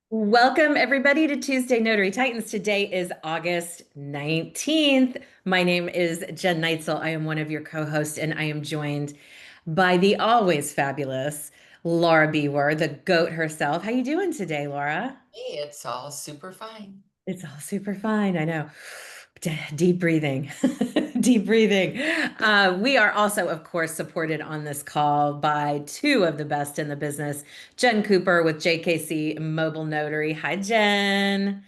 Welcome, everybody, to Tuesday Notary Titans. Today is August 19th. My name is Jen Neitzel. I am one of your co-hosts, and I am joined by the always fabulous Laura Beaver, the GOAT herself. How you doing today, Laura? Hey, it's all super fine. It's all super fine. I know. Deep breathing. Deep breathing. We are also, of course, supported on this call by two of the best in the business, Jen Cooper with JKC Mobile Notary. Hi, Jen.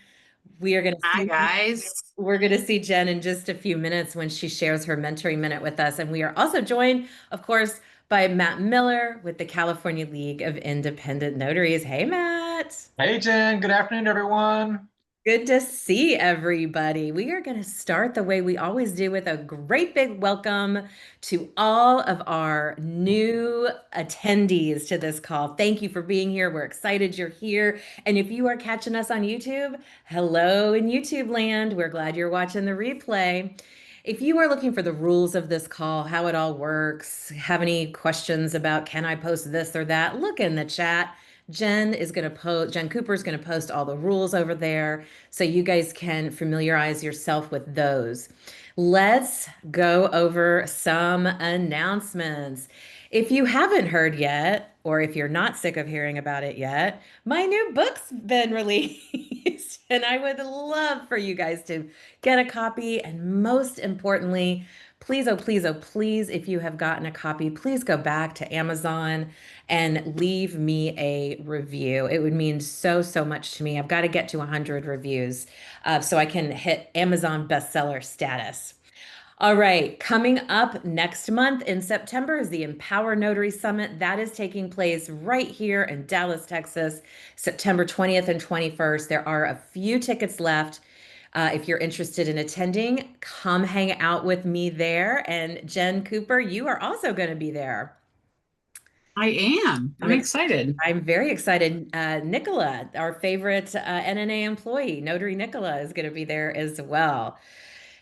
We are going to Hi, see guys. we're going to see Jen in just a few minutes when she shares her mentoring minute with us. And we are also joined, of course, by Matt Miller with the California League of Independent Notaries. Hey, Matt. Hey Jen, good afternoon, everyone. Good to see everybody. We are going to start the way we always do with a great big welcome to all of our new attendees to this call. Thank you for being here. We're excited you're here. And if you are catching us on YouTube, hello in YouTube land. We're glad you're watching the replay. If you are looking for the rules of this call, how it all works, have any questions about can I post this or that, look in the chat. Jen Cooper is going to post all the rules over there so you guys can familiarize yourself with those. Let's go over some announcements. If you haven't heard yet, or if you're not sick of hearing about it yet, my new book's been released, and I would love for you guys to get a copy. And most importantly, please, oh, please, oh, please, if you have gotten a copy, please go back to Amazon and leave me a review. It would mean so, so much to me. I've got to get to 100 reviews so I can hit Amazon bestseller status. All right, coming up next month in September is the Empower Notary Summit. That is taking place right here in Dallas, Texas, September 20th and 21st. There are a few tickets left. If you're interested in attending, come hang out with me there. And Jen Cooper, you are also going to be there. I am. I'm I'm ex excited. I'm very excited. Nicola, our favorite NNA employee, Notary Nicola, is going to be there as well.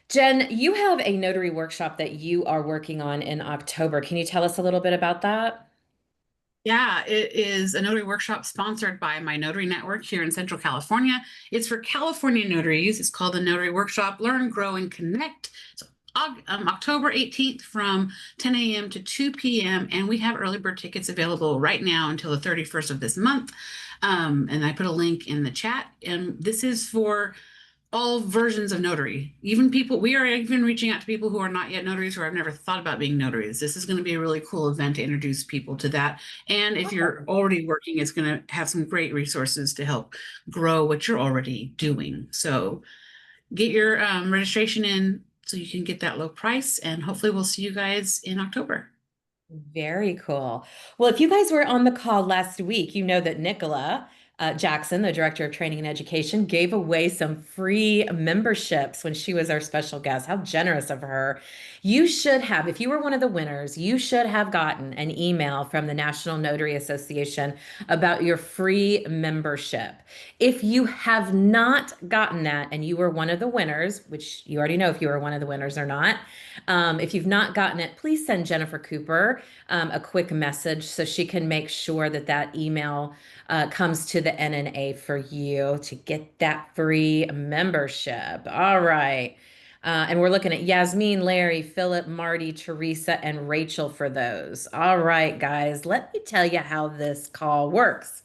Jen, you have a notary workshop that you are working on in October. Can you tell us a little bit about that? Yeah, it is a notary workshop sponsored by my notary network here in Central California. It's for California notaries. It's called the Notary Workshop Learn, Grow, and Connect. So October 18th from 10 a.m. to 2 p.m. And we have early bird tickets available right now until the 31st of this month. And I put a link in the chat. And this is for all versions of notary. Even people, we are even reaching out to people who are not yet notaries or have never thought about being notaries. This is going to be a really cool event to introduce people to that. And if you're already working, it's going to have some great resources to help grow what you're already doing. So get your registration in so you can get that low price. And hopefully we'll see you guys in October. Very cool. Well, if you guys were on the call last week, you know that Nicola Jackson, the Director of Training and Education, gave away some free memberships when she was our special guest. How generous of her. You should have, if you were one of the winners, you should have gotten an email from the National Notary Association about your free membership. If you have not gotten that and you were one of the winners, which you already know if you were one of the winners or not, if you've not gotten it, please send Jennifer Cooper a quick message so she can make sure that that email comes to the NNA for you to get that free membership. All right. And we're looking at Yasmin, Larry, Philip, Marty, Teresa, and Rachel for those. All right, guys, let me tell you how this call works.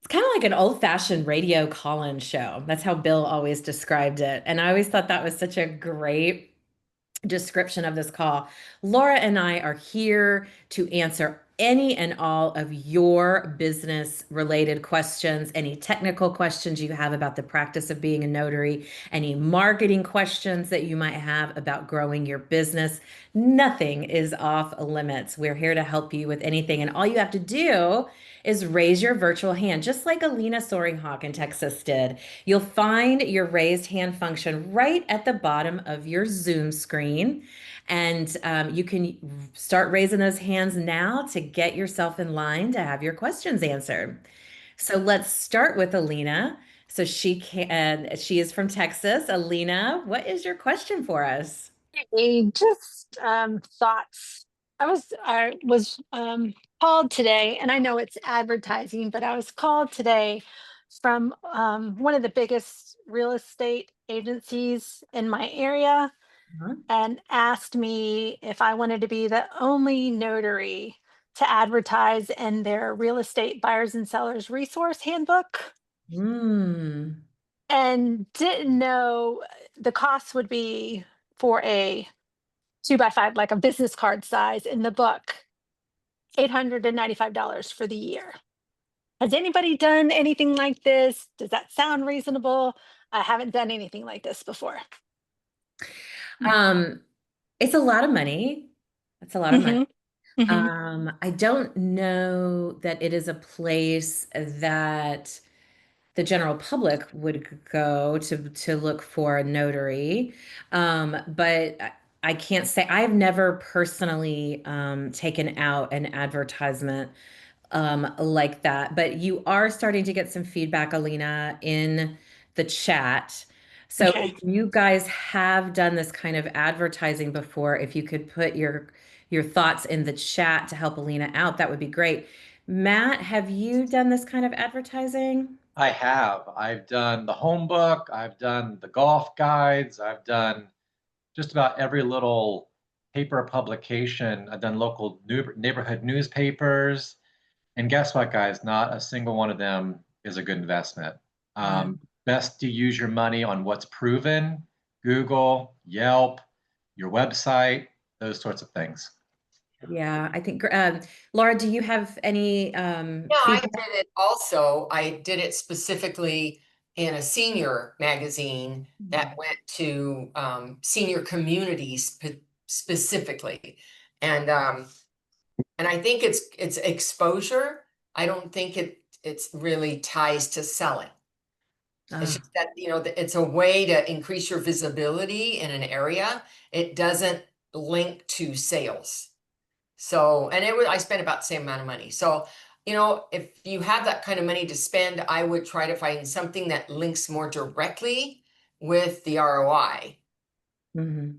It's kind of like an old-fashioned radio call-in show. That's how Bill always described it. And I always thought that was such a great description of this call. Laura and I are here to answer any and all of your business related questions, any technical questions you have about the practice of being a notary, any marketing questions that you might have about growing your business. Nothing is off limits. We're here to help you with anything. And all you have to do is raise your virtual hand, just like Alina Soaringhawk in Texas did. You'll find your raised hand function right at the bottom of your Zoom screen. And you can start raising those hands now to get yourself in line to have your questions answered. So let's start with Alina. So she is from Texas. Alina, what is your question for us? Just thoughts. I was called today, and I know it's advertising, but I was called today from one of the biggest real estate agencies in my area Huh? and asked me if I wanted to be the only notary to advertise in their real estate buyers and sellers resource handbook, Mm. and didn't know the cost would be for a 2 by 5, like a business card size in the book, $895 for the year. Has anybody done anything like this? Does that sound reasonable? I haven't done anything like this before. Um, it's a lot of money. That's a lot of money. Hmm. Hmm. I don't know that it is a place that the general public would go to look for a notary. But I can't say I've never personally taken out an advertisement like that. But you are starting to get some feedback, Alina, in the chat. So if Okay. you guys have done this kind of advertising before, if you could put your thoughts in the chat to help Alina out, that would be great. Matt, have you done this kind of advertising? I have. I've done the home book, I've done the golf guides, I've done just about every little paper publication. I've done local neighborhood newspapers. And guess what, guys? Not a single one of them is a good investment. Yeah. Best to use your money on what's proven, Google, Yelp, your website, those sorts of things. Yeah, I think, Laura, do you have any Yeah, I feedback? did it also. I did it specifically in a senior magazine that went to senior communities specifically. And I think it's exposure. I don't think it's really ties to selling. It's Ah, just that, it's a way to increase your visibility in an area. It doesn't link to sales. So, and I spent about the same amount of money. So, if you have that kind of money to spend, I would try to find something that links more directly with the ROI. mhm.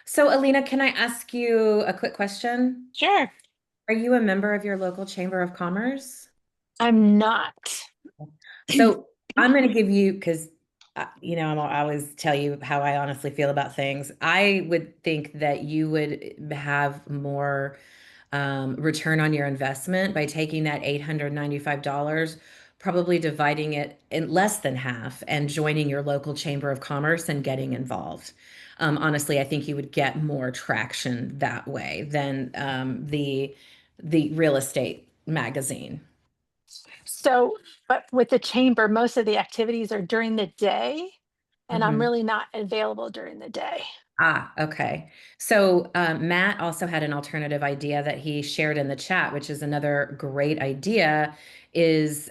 So, Alina, can I ask you a quick question? Sure. Are you a member of your local Chamber of Commerce? I'm not. So I'm going to give you, because I always tell you how I honestly feel about things. I would think that you would have more return on your investment by taking that $895, probably dividing it in less than half and joining your local Chamber of Commerce and getting involved. Honestly, I think you would get more traction that way than the real estate magazine. So, but with the chamber, most of the activities are during the day, and I'm Mhm. really not available during the day. Ah, okay. So Matt also had an alternative idea that he shared in the chat, which is another great idea, is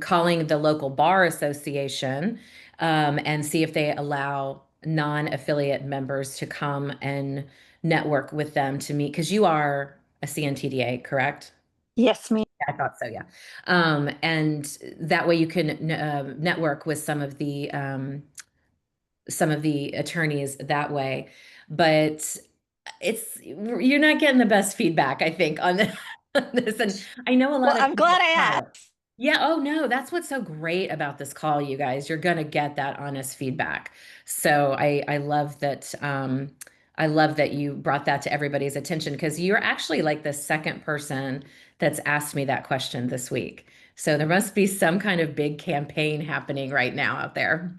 calling the local bar association and see if they allow non-affiliate members to come and network with them to meet, because you are a CNTDA, correct? Yes, ma'am. I thought so, yeah. And that way you can network with some of the attorneys that way. But you're not getting the best feedback, I think, on this. And I know a Well, lot of I'm people glad I call. asked. Yeah, oh no, that's what's so great about this call, you guys. You're gonna get that honest feedback. So I love that you brought that to everybody's attention, because you're actually like the second person that's asked me that question this week. So there must be some kind of big campaign happening right now out there.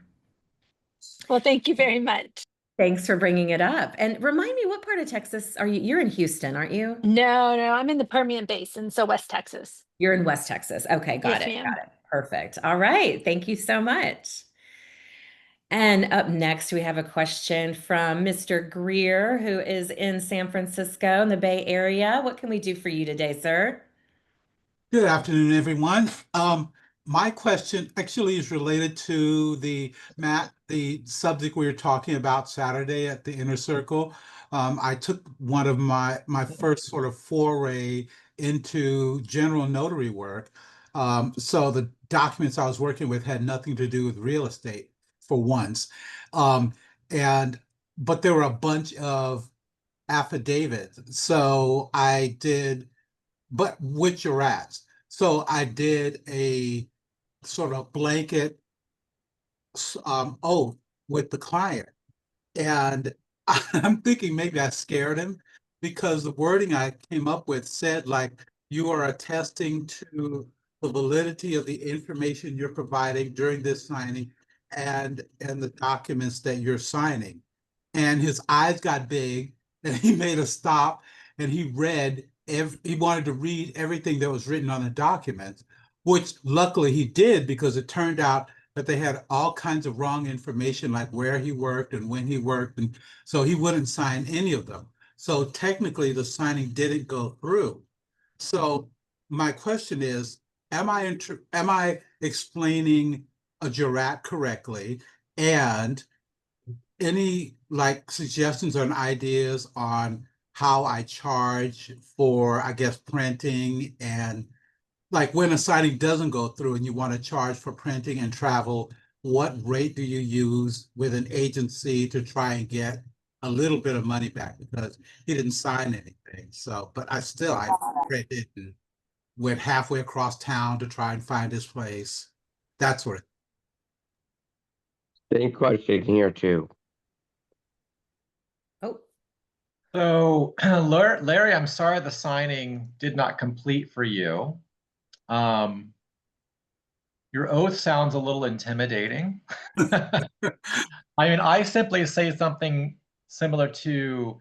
Well, thank you very much. Thanks for bringing it up. And remind me, what part of Texas are you? You're in Houston, aren't you? No, no, I'm in the Permian Basin, so West Texas. You're in West Texas. Okay, got Yes, it. ma'am. Got it. Perfect. All right. Thank you so much. And up next, we have a question from Mr. Greer, who is in San Francisco in the Bay Area. What can we do for you today, sir? Good afternoon, everyone. My question actually is related to the subject we were talking about Saturday at the Inner Circle. I took one of my first sort of foray into general notary work. So the documents I was working with had nothing to do with real estate for once. Um, and but there were a bunch of affidavit. So I did, but with jurat. So I did a sort of blanket oath with the client. And I'm thinking maybe I scared him because the wording I came up with said like, you are attesting to the validity of the information you're providing during this signing and the documents that you're signing. And his eyes got big and he made a stop and he wanted to read everything that was written on the documents, which luckily he did because it turned out that they had all kinds of wrong information, like where he worked and when he worked. And so he wouldn't sign any of them. So technically the signing didn't go through. So my question is, am I explaining a jurat correctly? And any like suggestions or ideas on how I charge for, I guess, printing and like when a signing doesn't go through and you want to charge for printing and travel, what rate do you use with an agency to try and get a little bit of money back because he didn't sign anything. So, but I printed and went halfway across town to try and find his place. That sort of. Same question here too. Oh, So Larry, I'm sorry the signing did not complete for you. Your oath sounds a little intimidating. I mean, I simply say something similar to,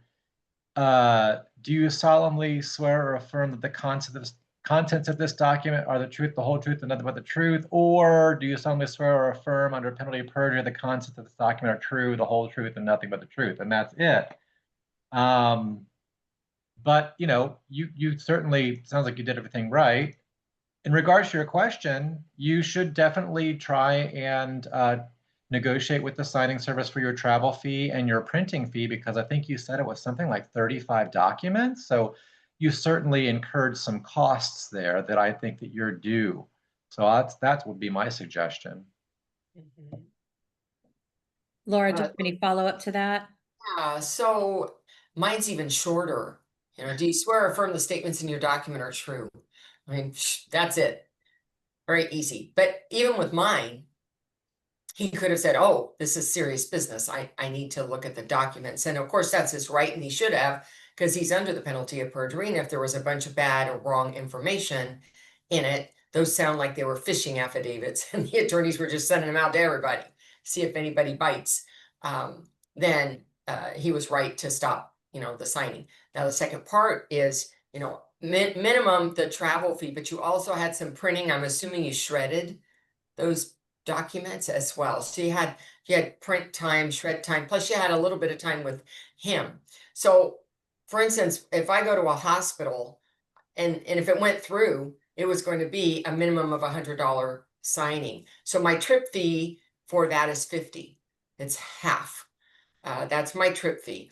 do you solemnly swear or affirm that the contents of this document are the truth, the whole truth, and nothing but the truth? Or do you solemnly swear or affirm under penalty of perjury the contents of this document are true, the whole truth, and nothing but the truth? And that's it. But you certainly sounds like you did everything right. In regards to your question, you should definitely try and negotiate with the signing service for your travel fee and your printing fee, because I think you said it was something like 35 documents. So you certainly incurred some costs there that I think that you're due. So that would be my suggestion. Laura, do you have any follow-up to that? So mine's even shorter. Do you swear or affirm the statements in your document are true? I mean, that's it. Very easy. But even with mine, he could have said, oh, this is serious business. I need to look at the documents. And of course, that's his right, and he should have, because he's under the penalty of perjury. And if there was a bunch of bad or wrong information in it, those sound like they were phishing affidavits, and the attorneys were just sending them out to everybody, see if anybody bites. Then he was right to stop, the signing. Now, the second part is, minimum the travel fee, but you also had some printing. I'm assuming you shredded those documents as well. So you had print time, shred time, plus you had a little bit of time with him. So for instance, if I go to a hospital and if it went through, it was going to be a minimum of $100 signing. So my trip fee for that is $50. It's half. That's my trip fee.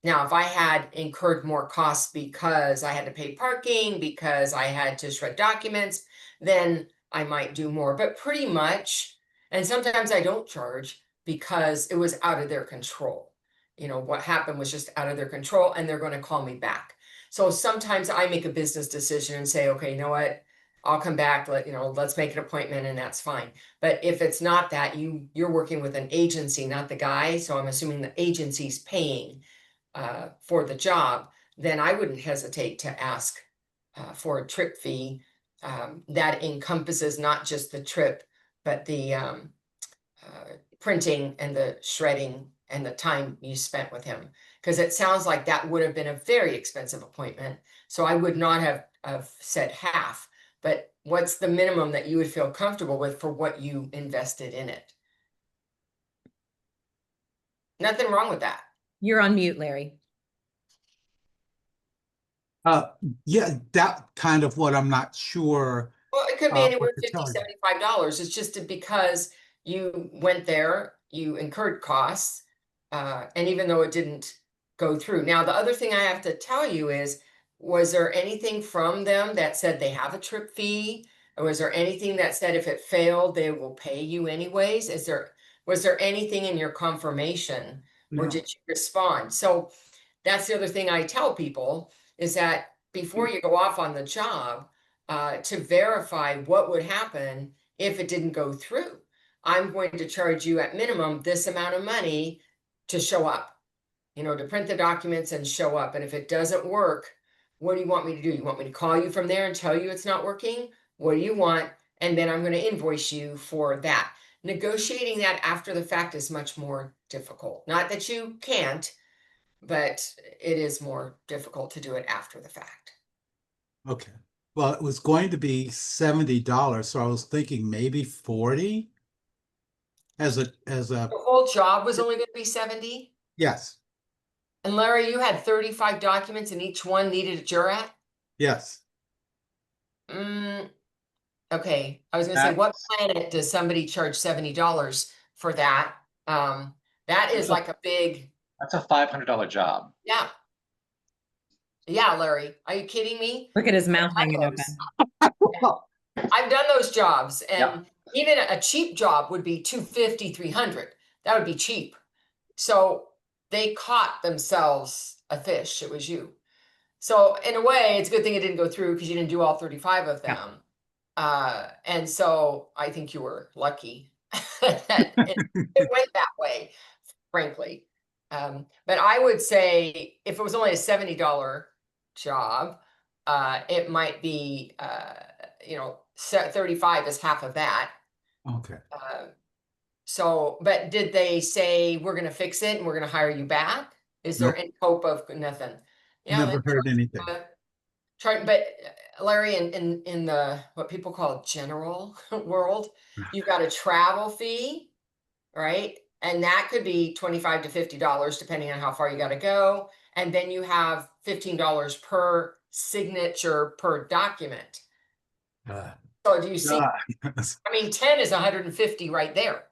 Now, if I had incurred more costs because I had to pay parking, because I had to shred documents, then I might do more. But pretty much, and sometimes I don't charge because it was out of their control. What happened was just out of their control, and they're going to call me back. So sometimes I make a business decision and say, okay, you know what? I'll come back, let's make an appointment, and that's fine. But if it's not that, you're working with an agency, not the guy. So I'm assuming the agency's paying for the job, then I wouldn't hesitate to ask for a trip fee that encompasses not just the trip, but the printing and the shredding and the time you spent with him. Because it sounds like that would have been a very expensive appointment. So I would not have said half, but what's the minimum that you would feel comfortable with for what you invested in it? Nothing wrong with that. You're on mute, Larry. Yeah, that kind of what I'm not sure. Well, it could be anywhere what to $50, charge. $75. It's just because you went there, you incurred costs, and even though it didn't go through. Now, the other thing I have to tell you is, was there anything from them that said they have a trip fee? Or was there anything that said if it failed, they will pay you anyways? Was there anything in your confirmation, or No. did you respond? So that's the other thing I tell people is that before you go off on the job, to verify what would happen if it didn't go through. I'm going to charge you at minimum this amount of money to show up, to print the documents and show up. And if it doesn't work, what do you want me to do? You want me to call you from there and tell you it's not working? What do you want? And then I'm going to invoice you for that. Negotiating that after the fact is much more difficult. Not that you can't, but it is more difficult to do it after the fact. Okay. Well, it was going to be $70, so I was thinking maybe 40 as a The whole job was only going to be 70? yes. And Larry, you had 35 documents and each one needed a jurat? Yes. Okay, I was gonna say, what That's planet does somebody charge $70 for that? That is like a big, that's a $500 job. yeah. Yeah, Larry, are you kidding me? Look at his mouth I've hanging done those. I've done those jobs, and even a cheap job would be 250, 300. That would be cheap. So they caught themselves a fish. It was you. So in a way, it's a good thing it didn't go through because you didn't do all 35 of them. And so I think you were lucky that it went that way, frankly. But I would say if it was only a $70 job, it might be, 35 is half of that. Okay. So, but did they say we're going to fix it and we're going to hire you back? Is there any hope of nothing? Never heard anything. But Larry, in the what people call general world, you've got a travel fee, right? And that could be $25 to $50 depending on how far you got to go. And then you have $15 per signature per document. So do you see? I mean, 10 is 150 right there.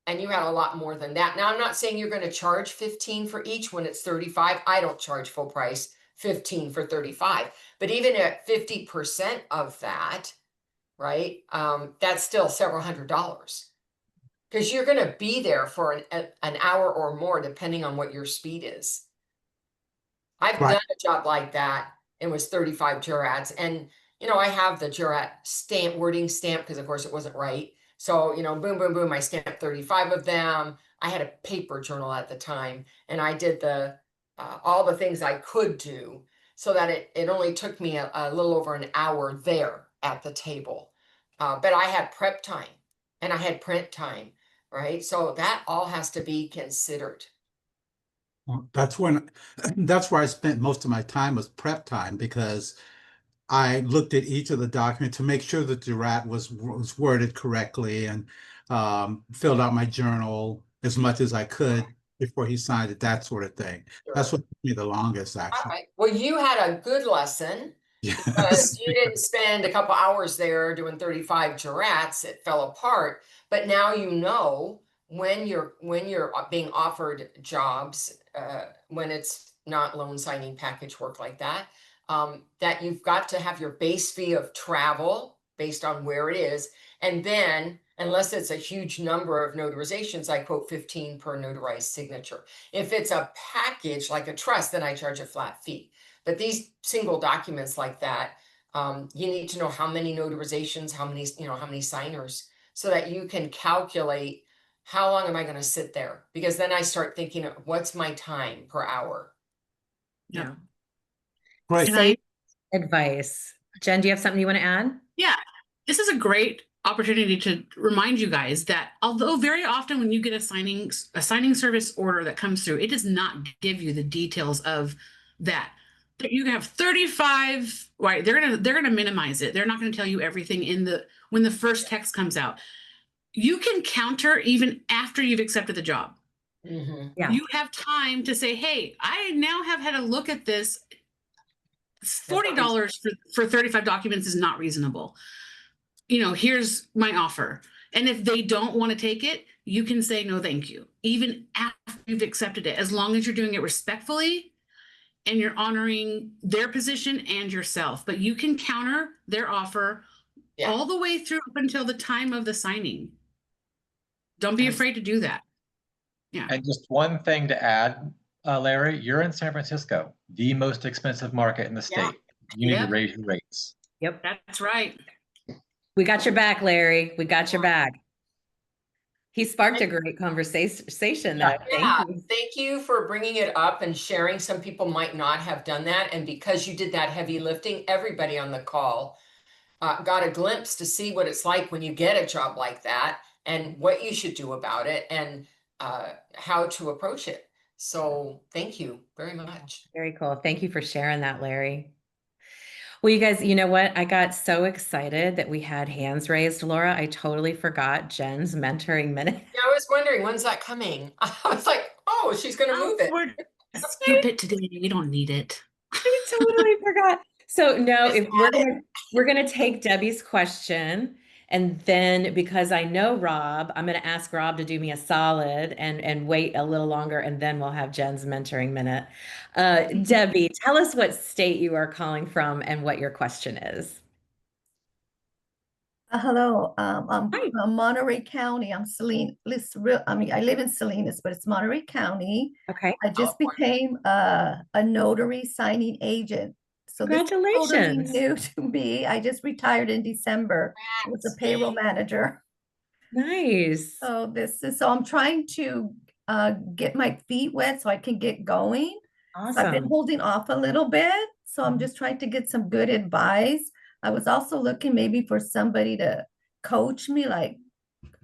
And you had a lot more than that. Now, I'm not saying you're going to charge 15 for each when it's 35. I don't charge full price 15 for 35. But even at 50% of that, right, that's still several $100s. Because you're going to be there for an hour or more, depending on what your speed is. I've done a job like that. It was 35 jurats. And, I have the jurat stamp, wording stamp, because of course it wasn't right. So, boom, boom, boom, I stamped 35 of them. I had a paper journal at the time, and I did all the things I could do so that it only took me a little over an hour there at the table. But I had prep time and I had print time, right? So that all has to be considered. Well, that's where I spent most of my time was prep time because I looked at each of the documents to make sure that the rat was worded correctly and filled out my journal as much as I could before he signed it, that sort of thing. Sure. That's what took me the longest, All actually. right. Well, you had a good lesson because Yes. you didn't spend a couple hours there doing 35 jurats. It fell apart. But now you know when you're being offered jobs, when it's not loan signing package work like that, that you've got to have your base fee of travel based on where it is. And then, unless it's a huge number of notarizations, I quote 15 per notarized signature. If it's a package like a trust, then I charge a flat fee. But these single documents like that, you need to know how many notarizations, how many signers, so that you can calculate how long am I going to sit there? Because then I start thinking, what's my time per hour? Yeah. Great. Sage advice. Jen, do you have something you want to add? Yeah, this is a great opportunity to remind you guys that although very often when you get a signing service order that comes through, it does not give you the details of that. You have 35, right? They're gonna minimize it. They're not going to tell you everything when the first text comes out. You can counter even after you've accepted the job. Mm-hmm. Yeah. You have time to say, hey, I now have had a look at this. $40 for 35 documents is not reasonable. Here's my offer. And if they don't want to take it, you can say no, thank you, even after you've accepted it, as long as you're doing it respectfully and you're honoring their position and yourself. But you can counter their offer all the way through up until the time of the signing. Don't be afraid to do that. Yeah. And just one thing to add, Larry, you're in San Francisco, the most expensive market in the Yeah. state. You need to Yep. raise your rates. Yep. That's right. We got your back, Larry. We got your back. He sparked a And- great conversation though. Yeah. Thank Yeah, you. thank you for bringing it up and sharing. Some people might not have done that. And because you did that heavy lifting, everybody on the call got a glimpse to see what it's like when you get a job like that and what you should do about it and how to approach it. So thank you very much. Very cool. Thank you for sharing that, Larry. Well, you guys, you know what? I got so excited that we had hands raised, Laura. I totally forgot Jen's mentoring minute. Yeah, I was wondering, when's that coming? I was like, oh, she's going to move it. We're skip it today. We don't need it. I totally forgot. So no, Just if we're gonna take Debbie's question, and then because I know Rob, I'm gonna ask Rob to do me a solid and wait a little longer, and then we'll have Jen's mentoring minute. Debbie, tell us what state you are calling from and what your question is. Hello, I'm Hi. from Monterey County. I'm I mean, I live in Salinas, but it's Monterey County. Okay. I just California. became a notary signing agent. So this is totally Congratulations. new to me. I just retired in December. I was a payroll manager. Nice. So I'm trying to get my feet wet so I can get going. So I've been Awesome. holding off a little bit. So I'm just trying to get some good advice. I was also looking maybe for somebody to coach me like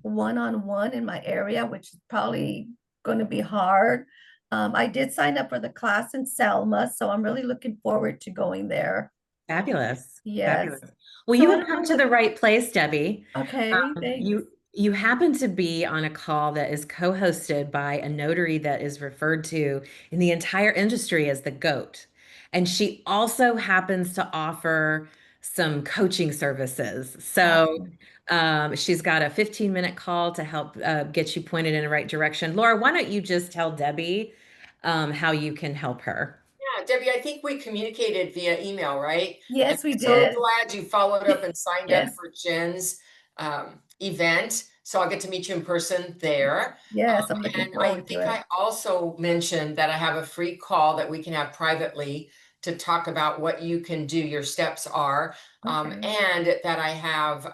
one-on-one in my area, which is probably going to be hard. I did sign up for the class in Selma, so I'm really looking forward to going there. Fabulous. Yes. Fabulous. Well, So you I have don't come know to the what, right place, Debbie. okay, thanks. You happen to be on a call that is co-hosted by a notary that is referred to in the entire industry as the GOAT. And she also happens to offer some coaching services. So Awesome. she's got a 15-minute call to help get you pointed in the right direction. Laura, why don't you just tell Debbie how you can help her? Yeah, Debbie, I think we communicated via email, right? And Yes, we I'm so did. glad you followed up and signed up Yes, for Jen's event. So I'll get to meet you in person there. yes, I'm looking And I forward to think it. I also mentioned that I have a free call that we can have privately to talk about what you can do, your steps are, Okay. and that I have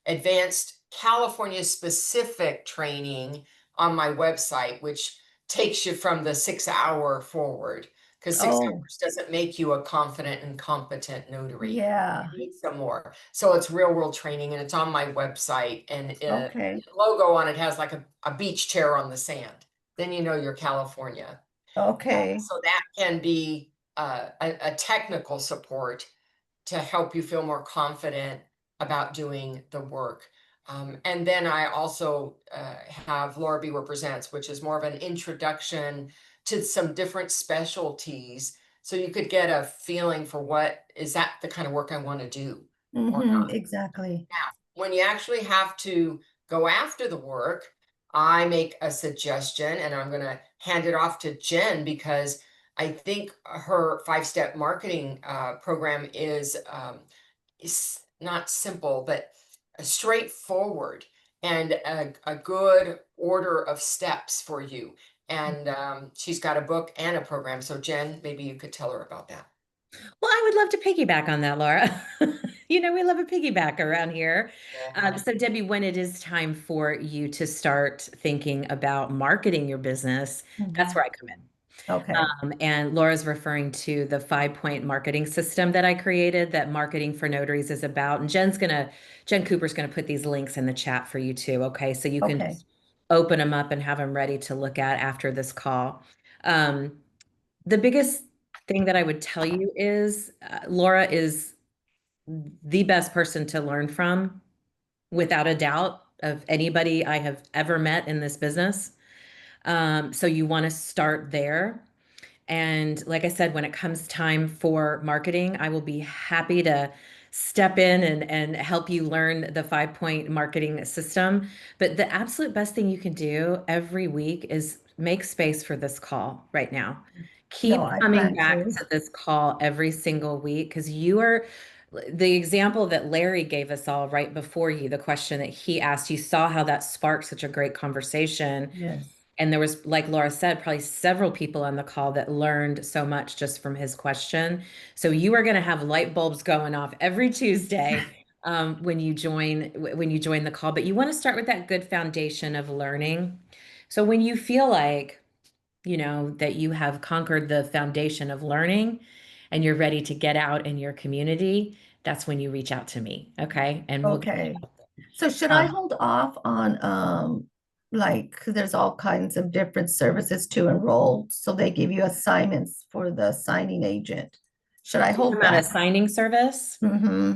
advanced California specific training on my website, which takes you from the 6 hour forward because six Oh, hours doesn't make you a confident and competent notary. yeah. You need some more. So it's real world training and it's on my website and Okay. the logo on it has like a beach chair on the sand. Then you know you're California. Okay. So that can be a technical support to help you feel more confident about doing the work. And then I also have Laura B Represents, which is more of an introduction to some different specialties. So you could get a feeling for what is that the kind of work I want to do or not. Exactly. Now, when you actually have to go after the work, I make a suggestion and I'm going to hand it off to Jen because I think her 5 step marketing program is not simple, but straightforward and a good order of steps for you. And she's got a book and a program. So Jen, maybe you could tell her about that. Well, I would love to piggyback on that, Laura. You know, we love a piggyback around here. Yeah. So, Debbie, when it is time for you to start thinking about marketing your business, that's where I come in. Okay. And Laura's referring to the 5-point marketing system that I created that Marketing for Notaries is about. And Jen Cooper's gonna put these links in the chat for you too. Okay, so you can Okay. just open them up and have them ready to look at after this call. The biggest thing that I would tell you is Laura is the best person to learn from, without a doubt, of anybody I have ever met in this business. So you want to start there. And like I said, when it comes time for marketing, I will be happy to step in and help you learn the 5-point marketing system. But the absolute best thing you can do every week is make space for this call right now. No, Keep I coming plan back to. to this call every single week because you are the example that Larry gave us all right before you, the question that he asked, you saw how that sparked such a great conversation. Yes. And there was, like Laura said, probably several people on the call that learned so much just from his question. So you are going to have light bulbs going off every Tuesday when you join the call. But you want to start with that good foundation of learning. So when you feel like, that you have conquered the foundation of learning and you're ready to get out in your community, that's when you reach out to me. Okay. And we'll get Okay. So should I um, hold off on like 'cause there's all kinds of different services to enroll, so they give you assignments for the signing agent. Should I hold about a back? signing service. Mm-hmm.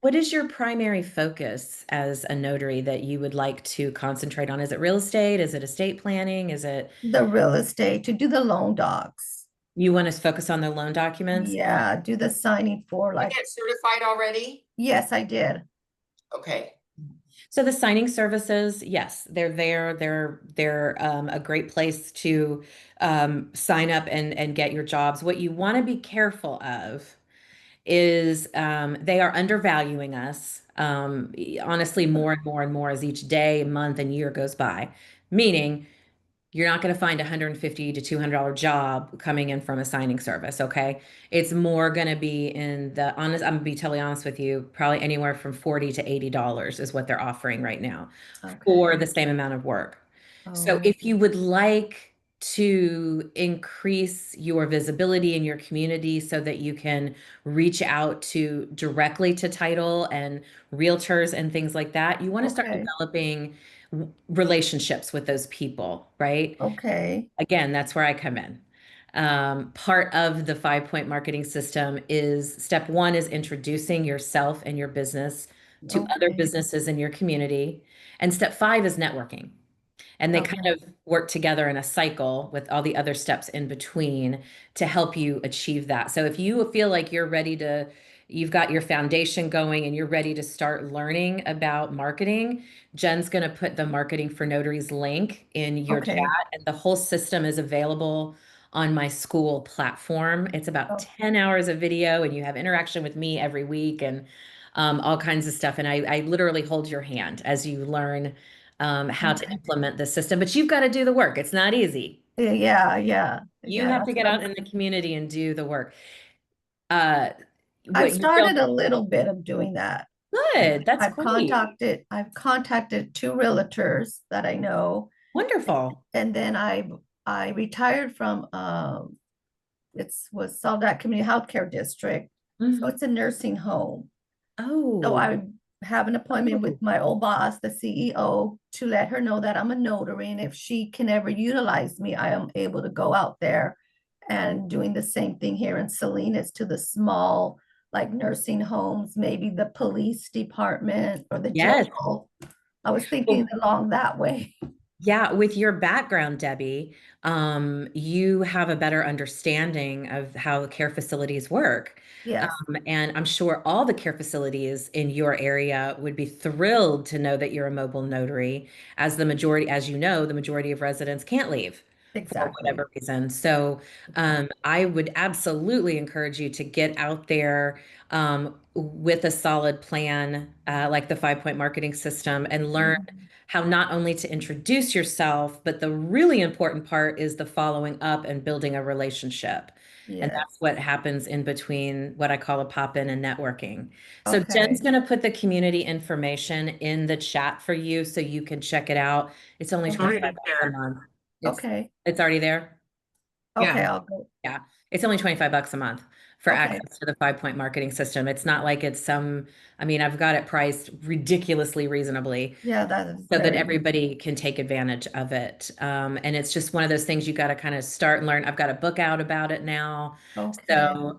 What is your primary focus as a notary that you would like to concentrate on? Is it real estate? Is it estate planning? Is it The real estate to do the loan docs. you want to focus on the loan documents? Yeah, do the signing for You like, get certified already? yes, I did. Okay. So the signing services, yes, they're there. They're a great place to sign up and get your jobs. What you want to be careful of is they are undervaluing us. Honestly, more and more and more as each day, month, and year goes by. Meaning you're not going to find a $150 to $200 job coming in from a signing service, okay? It's more going to be in the honest, I'm going to be totally honest with you, probably anywhere from $40 to $80 is what they're offering right now for Okay. the same amount of work. So Oh, if you would like to increase your visibility in your community so that you can reach out to directly to title and realtors and things like that, you want to start okay. developing relationships with those people, right? Okay. Again, that's where I come in. Part of the 5-point marketing system is step one is introducing yourself and your business to other Okay. businesses in your community. And step five is networking. And they kind Okay. of work together in a cycle with all the other steps in between to help you achieve that. So if you feel like you've got your foundation going and you're ready to start learning about marketing, Jen's going to put the Marketing for Notaries link in your chat, Okay. and the whole system is available on my school platform. It's about Oh, 10 hours of video, and you have interaction with me every week and all kinds of stuff. And I literally hold your hand as you learn how to okay. implement the system, but you've got to do the work. It's not easy. Yeah, yeah, You yeah. have to That's get what out in the community and do the work. Uh, I've what you started real a little bit of doing that. good. That's I've great. contacted two realtors that I know, Wonderful. and then I retired from it's was Soldat Community Healthcare District. So Mhm. it's a nursing home. So Oh, I have an appointment with my old boss, the CEO, to let her know that I'm a notary. And if she can ever utilize me, I am able to go out there and doing the same thing here in Salinas to the small, like nursing homes, maybe the police department or the yes. jail. I was thinking Well, along that way. yeah, with your background, Debbie, you have a better understanding of how care facilities work. Yes, And I'm sure all the care facilities in your area would be thrilled to know that you're a mobile notary, as as you know, the majority of residents can't leave for exactly. whatever reason. So I would absolutely encourage you to get out there with a solid plan, like the 5-point marketing system, and learn Mhm. how not only to introduce yourself, but the really important part is the following up and building a relationship. And Yes. that's what happens in between what I call a pop-in and networking. So Jen's Okay. going to put the community information in the chat for you so you can check it out. It's only It's Okay. already 25 bucks a there. month. It's Okay. it's already there. Okay. Yeah. I'll go. Yeah, it's only 25 bucks a month for Okay. access to the 5-point marketing system. It's not like it's I mean, I've got it priced ridiculously reasonably Yeah, that is so that very everybody can take advantage of it. And it's just one of those things you got to kind of start and learn. I've got a book out about it now. okay. So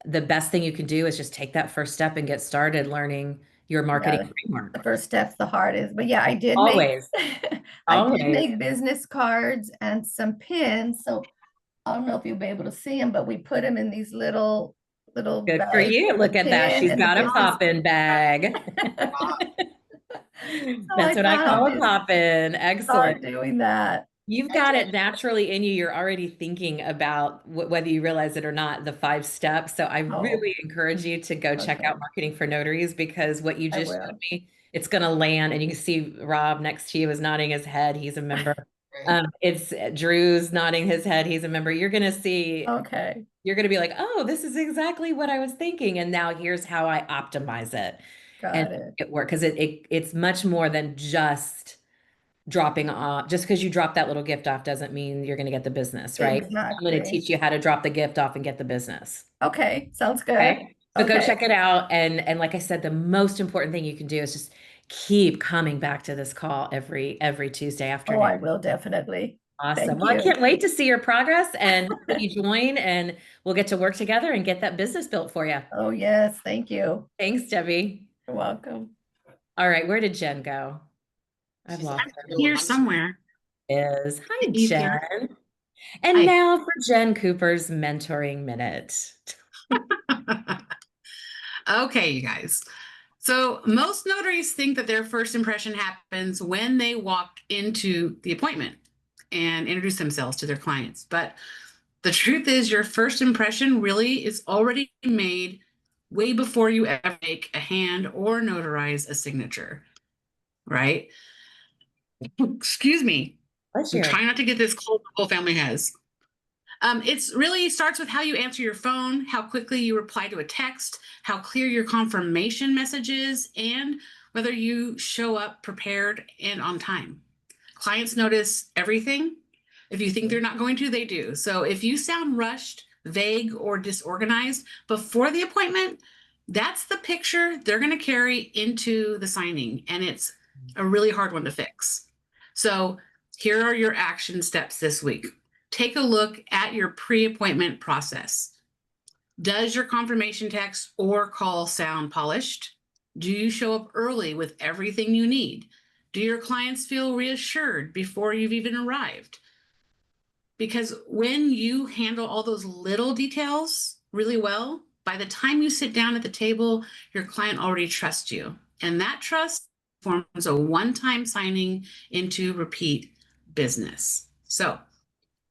the best thing you can do is just take that first step and get started learning your marketing Yeah, the framework. first step's the hardest. But yeah, I did make Always, I did always. make business cards and some pins. So I don't know if you'll be able to see them, but we put them in these little Good for bags you. with the Look at that. pin She's and the got a business pop-in bag. card. So That's I what I thought I'll call a just pop-in. Excellent. start doing that. You've I got told it naturally in you. You're already thinking about whether you realize it or not, the 5 steps. So I Oh, really encourage you to go check out okay. Marketing for Notaries because what you I just showed will. me, it's going to land. And you can see Rob next to you is nodding his head. He's a member. It's Drew's nodding his head. He's a member. You're going to see, Okay, you're going to be like, oh, this is exactly what I was thinking. And now here's how I optimize it and got it. it work. Because it's much more than just dropping off. Just because you drop that little gift off doesn't mean you're going to get the business, right? I'm going to Exactly. teach you how to drop the gift off and get the business. Okay, sounds good. Okay. But go Okay. check it out. And like I said, the most important thing you can do is just keep coming back to this call every Tuesday Oh, afternoon. I will definitely. Awesome. Thank Well, I you. can't wait to see your progress and have you join and we'll get to work together and get that business built for you. Oh, yes, thank you. Thanks, Debbie. You're welcome. All right, where did Jen go? I've She's lost her. Here somewhere. Is Hi, He's here. Jen. And Hi. now for Jen Cooper's mentoring minute. Okay, you guys. So most notaries think that their first impression happens when they walk into the appointment and introduce themselves to their clients. But the truth is, your first impression really is already made way before you ever make a hand or notarize a signature, right? Excuse me. Bless I'm you. trying not to get this cold the whole family has. It's really starts with how you answer your phone, how quickly you reply to a text, how clear your confirmation message is, and whether you show up prepared and on time. Clients notice everything. If you think they're not going to, they do. So if you sound rushed, vague, or disorganized before the appointment, that's the picture they're going to carry into the signing, and it's a really hard one to fix. So here are your action steps this week. Take a look at your pre-appointment process. Does your confirmation text or call sound polished? Do you show up early with everything you need? Do your clients feel reassured before you've even arrived? Because when you handle all those little details really well, by the time you sit down at the table, your client already trusts you. And that trust forms a one-time signing into repeat business. So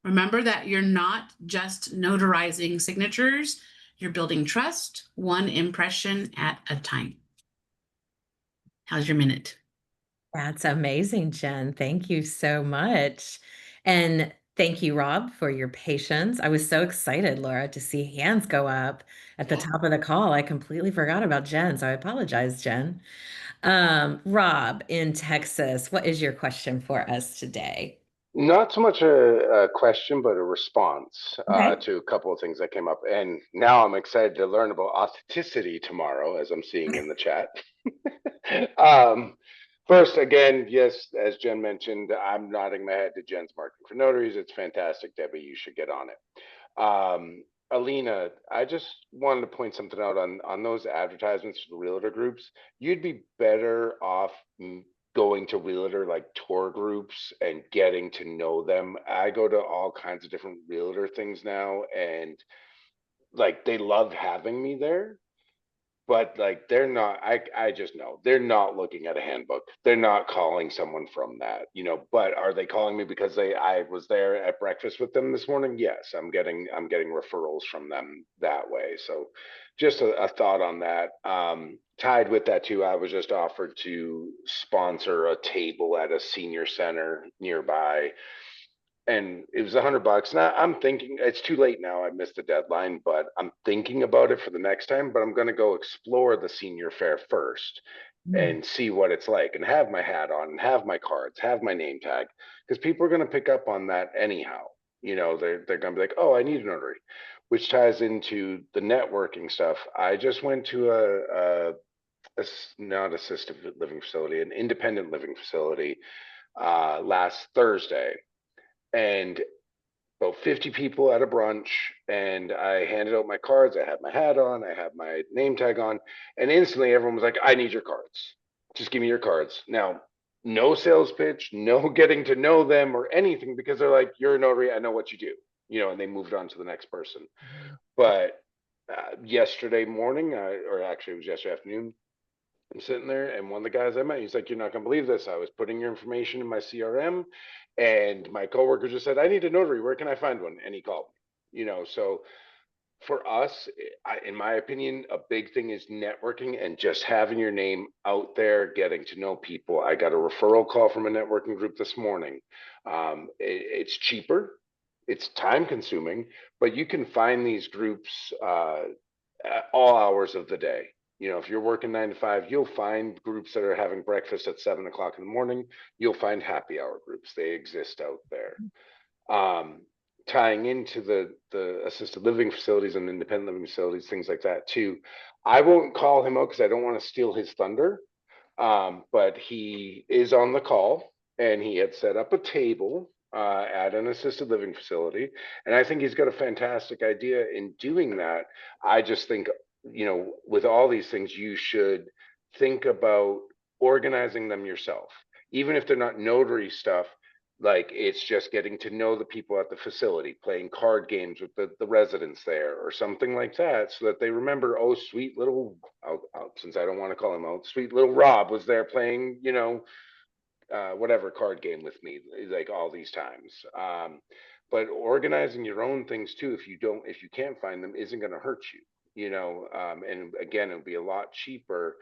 remember that you're not just notarizing signatures, you're building trust, one impression at a time. How's your minute? That's amazing, Jen. Thank you so much. And thank you, Rob, for your patience. I was so excited, Laura, to see hands go up at the top of the call. I completely forgot about Jen, so I apologize, Jen. Rob in Texas, what is your question for us today? Not so much a question, but a response Okay. to a couple of things that came up. And now I'm excited to learn about authenticity tomorrow, as I'm seeing in the chat. um, First, again, yes, as Jen mentioned, I'm nodding my head to Jen's Marketing for Notaries. It's fantastic, Debbie. You should get on it. Alina, I just wanted to point something out on those advertisements for the realtor groups. You'd be better off going to realtor like tour groups and getting to know them. I go to all kinds of different realtor things now, and like they love having me there, but like they're not, I just know they're not looking at a handbook. They're not calling someone from that, but are they calling me because I was there at breakfast with them this morning? Yes, I'm getting referrals from them that way. So just a thought on that. Tied with that too, I was just offered to sponsor a table at a senior center nearby, and it was $100. And I'm thinking it's too late now. I missed the deadline, but I'm thinking about it for the next time. But I'm going to go explore the senior fair first and see what it's like, and have my hat on, and have my cards, have my name tag, because people are going to pick up on that anyhow. They're going to be like, oh, I need a notary, which ties into the networking stuff. I just went to a not assisted living facility, an independent living facility last Thursday, and about 50 people at a brunch, and I handed out my cards. I had my hat on, I had my name tag on, and instantly everyone was like, I need your cards. Just give me your cards. Now, no sales pitch, no getting to know them or anything, because they're like, you're a notary, I know what you do, and they moved on to the next person. But yesterday morning, or actually it was yesterday afternoon, I'm sitting there, and one of the guys I met, he's like, you're not going to believe this. I was putting your information in my CRM, and my coworker just said, I need a notary. Where can I find one? And he called me. So for us, in my opinion, a big thing is networking and just having your name out there, getting to know people. I got a referral call from a networking group this morning. It's cheaper, it's time consuming, but you can find these groups at all hours of the day. You know, if you're working 9 to 5, you'll find groups that are having breakfast at 7 o'clock in the morning. You'll find happy hour groups. They exist out there. Tying into the assisted living facilities and independent living facilities, things like that too. I won't call him out because I don't want to steal his thunder. But he is on the call, and he had set up a table at an assisted living facility. And I think he's got a fantastic idea in doing that. I just think, you know, with all these things, you should think about organizing them yourself, even if they're not notary stuff. Like, it's just getting to know the people at the facility, playing card games with the residents there or something like that, so that they remember, oh, sweet little, since I don't want to call him out, sweet little Rob was there playing, you know, whatever card game with me, like all these times. But organizing your own things too, if you can't find them, isn't going to hurt you, you know. And again, it'll be a lot cheaper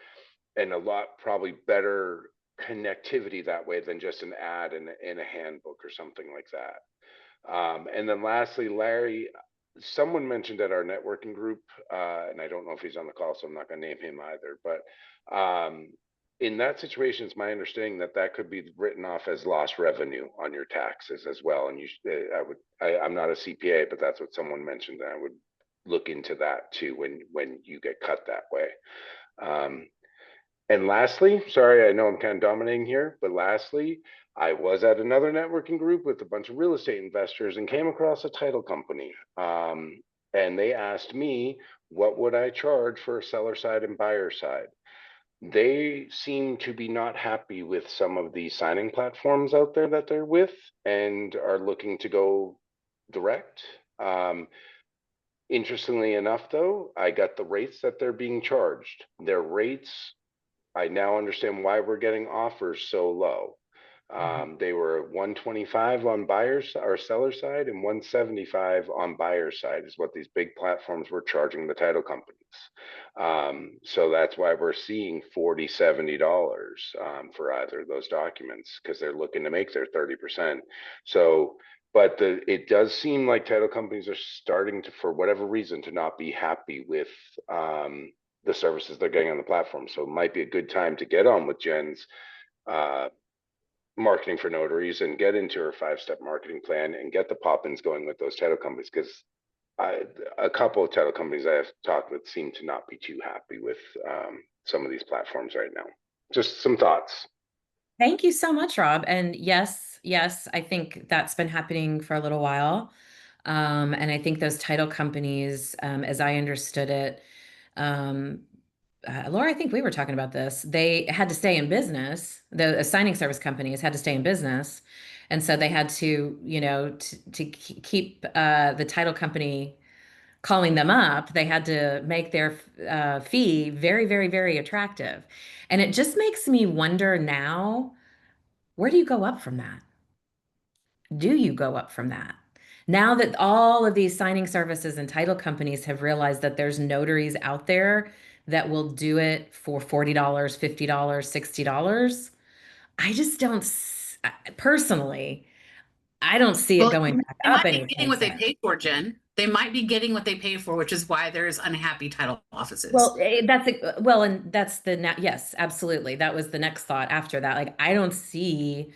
and a lot probably better connectivity that way than just an ad in a handbook or something like that. And then lastly, Larry, someone mentioned at our networking group, and I don't know if he's on the call, so I'm not going to name him either, but in that situation, it's my understanding that that could be written off as lost revenue on your taxes as well. And I'm not a CPA, but that's what someone mentioned, and I would look into that too when you get cut that way. And lastly, sorry, I know I'm kind of dominating here, but lastly, I was at another networking group with a bunch of real estate investors and came across a title company. And they asked me, what would I charge for a seller side and buyer side? They seem to be not happy with some of the signing platforms out there that they're with and are looking to go direct. Interestingly enough, though, I got the rates that they're being charged. Their rates, I now understand why we're getting offers so low. They were 125 on buyers or seller side and 175 on buyer side is what these big platforms were charging the title companies. So that's why we're seeing $40, $70 for either of those documents, because they're looking to make their 30%. So, but it does seem like title companies are starting to, for whatever reason, to not be happy with the services they're getting on the platform. So it might be a good time to get on with Jen's marketing for notaries and get into her 5-step marketing plan and get the pop-ins going with those title companies, because a couple of title companies I have talked with seem to not be too happy with some of these platforms right now. Just some thoughts. Thank you so much, Rob. And yes, I think that's been happening for a little while. And I think those title companies, as I understood it, Laura, I think we were talking about this. They had to stay in business. The signing service companies had to stay in business. And so they had to, you know, to keep the title company calling them up, they had to make their fee very, very, very attractive. And it just makes me wonder now, where do you go up from that? Do you go up from that? Now that all of these signing services and title companies have realized that there's notaries out there that will do it for $40, $50, $60, I just don't, personally, I don't see it Well, going back they up might be getting anytime what they soon. pay for, Jen. They might be getting what they pay for, which is why there's unhappy title offices. Well, and that's yes, absolutely. That was the next thought after that. Like, I don't see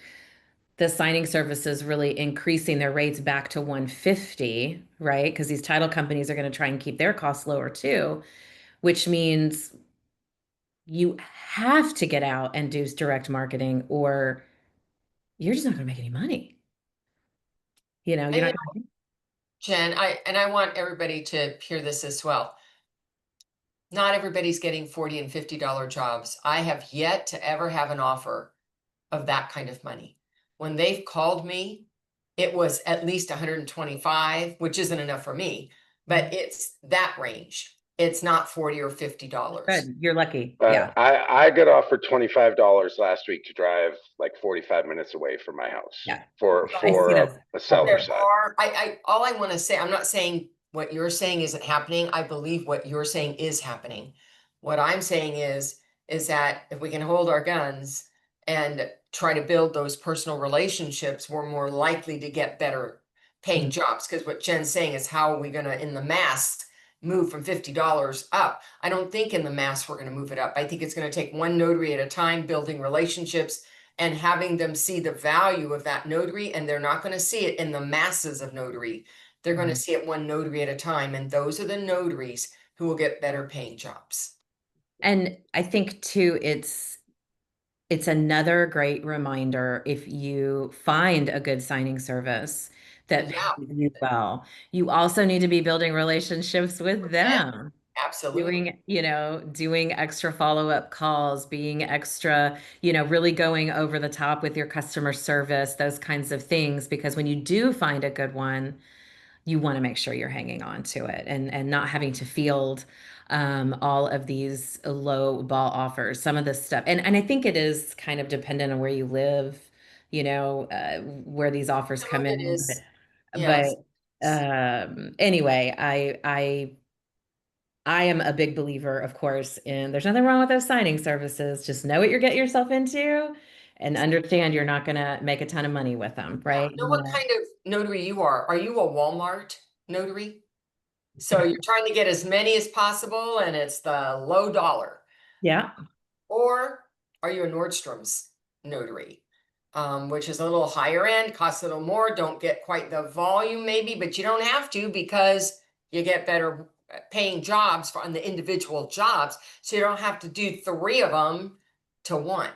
the signing services really increasing their rates back to 150, right? Because these title companies are going to try and keep their costs lower too, which means you have to get out and do direct marketing or you're just not going to make any money. You know, you're And, not you know, Jen, I want everybody to hear this as well. Not everybody's getting $40 and $50 jobs. I have yet to ever have an offer of that kind of money. When they've called me, it was at least 125, which isn't enough for me, but it's that range. It's not $40 or $50. good. You're lucky. Yeah. I got offered $25 last week to drive like 45 minutes away from my house. Yeah. For I see those. a seller There side. are, all I want to say, I'm not saying what you're saying isn't happening. I believe what you're saying is happening. What I'm saying is that if we can hold our guns and try to build those personal relationships, we're more likely to get better paying jobs. Because what Jen's saying is, how are we gonna, in the mass, move from $50 up? I don't think in the mass we're gonna move it up. I think it's gonna take one notary at a time, building relationships and having them see the value of that notary, and they're not gonna see it in the masses of notary. They're going to see it one notary at a time, and those are the notaries who will get better paying jobs. And I think too, it's another great reminder, if you find a good signing service that Yeah, pays you well, you also need to be building relationships with them. absolutely. Doing extra follow-up calls, being extra, really going over the top with your customer service, those kinds of things. Because when you do find a good one, you want to make sure you're hanging on to it and not having to field all of these low ball offers. Some of this stuff, and I think it is kind of dependent on where you live, where these offers Some come of it in. is, yes. But anyway, I am a big believer, of course, in there's nothing wrong with those signing services. Just know what you're getting yourself into and understand you're not going to make a ton of money with them, right? Know what kind of notary you are. Are you a Walmart notary? So you're trying to get as many as possible, and it's the low dollar. Yeah. Or are you a Nordstrom's notary? Which is a little higher end, costs a little more, don't get quite the volume maybe, but you don't have to, because you get better paying jobs on the individual jobs. So you don't have to do 3 of them to 1.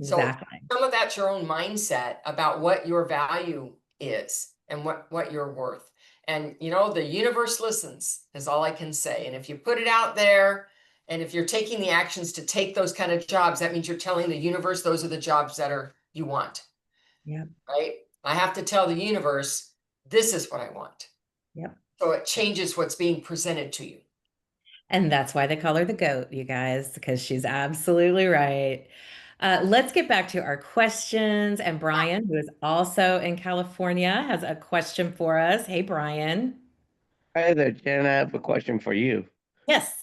So Exactly. some of that's your own mindset about what your value is and what you're worth. And the universe listens, is all I can say. And if you put it out there, and if you're taking the actions to take those kind of jobs, that means you're telling the universe those are the jobs that you want. Yeah. Right? I have to tell the universe, this is what I want. Yep. So it changes what's being presented to you. And that's why they call her the GOAT, you guys, because she's absolutely right. Let's get back to our questions. And Brian, who is also in California, has a question for us. Hey, Brian. Hi there, Jen. I have a question for you. Yes.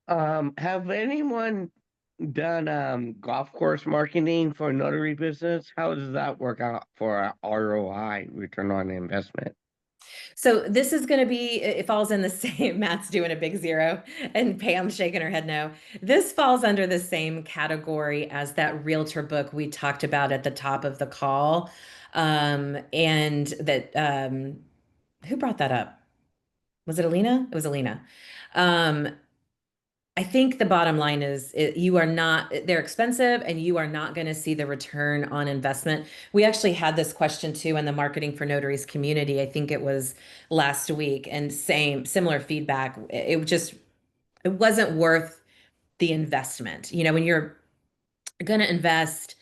Have anyone done golf course marketing for notary business? How does that work out for a ROI, return on investment? So this is going to be, it falls in the same, Matt's doing a big zero and Pam's shaking her head no. This falls under the same category as that realtor book we talked about at the top of the call. And that, who brought that up? Was it Alina? It was Alina. Um, I think the bottom line is you are not, they're expensive and you are not going to see the return on investment. We actually had this question too in the marketing for notaries community. I think it was last week, and similar feedback. It wasn't worth the investment. When you're going to invest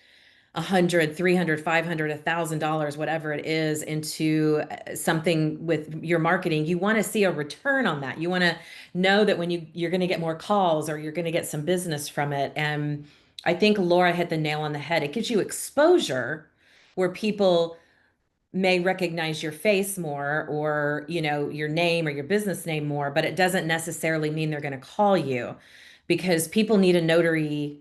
100, 300, 500, $1,000, whatever it is, into something with your marketing, you want to see a return on that. You want to know that when you're going to get more calls or you're going to get some business from it. And I think Laura hit the nail on the head. It gives you exposure where people may recognize your face more, or your name or your business name more, but it doesn't necessarily mean they're going to call you, because people need a notary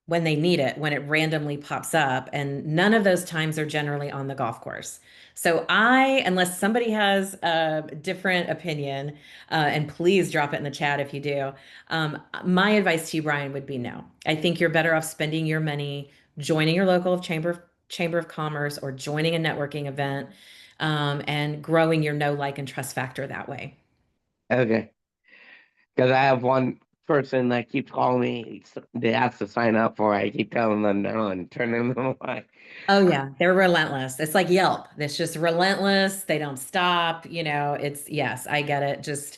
when they need it, when it randomly pops up. And none of those times are generally on the golf course. So unless somebody has a different opinion, and please drop it in the chat if you do, my advice to you, Brian, would be no. I think you're better off spending your money joining your local chamber of commerce, or joining a networking event, and growing your know, like, and trust factor that way. Okay. Because I have one person that keeps calling me. They ask to sign up for it. I keep telling them no and turning them away. Oh yeah, they're relentless. It's like Yelp. It's just relentless. They don't stop. Yes, I get it. Just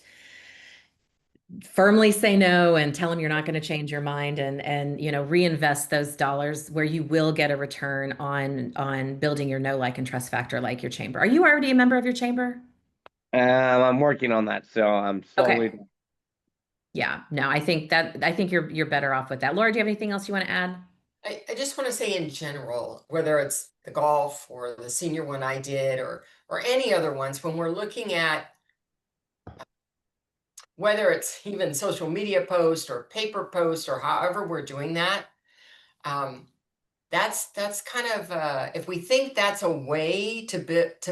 firmly say no and tell them you're not going to change your mind, and reinvest those dollars where you will get a return on building your know, like, and trust factor, like your chamber. Are you already a member of your chamber? I'm working on that, so I'm slowly. Okay. Yeah, no, I think you're better off with that. Laura, do you have anything else you want to add? I just want to say in general, whether it's the golf or the senior one I did, or any other ones, when we're looking at whether it's even social media post or paper post or however we're doing that, that's kind of if we think that's a way to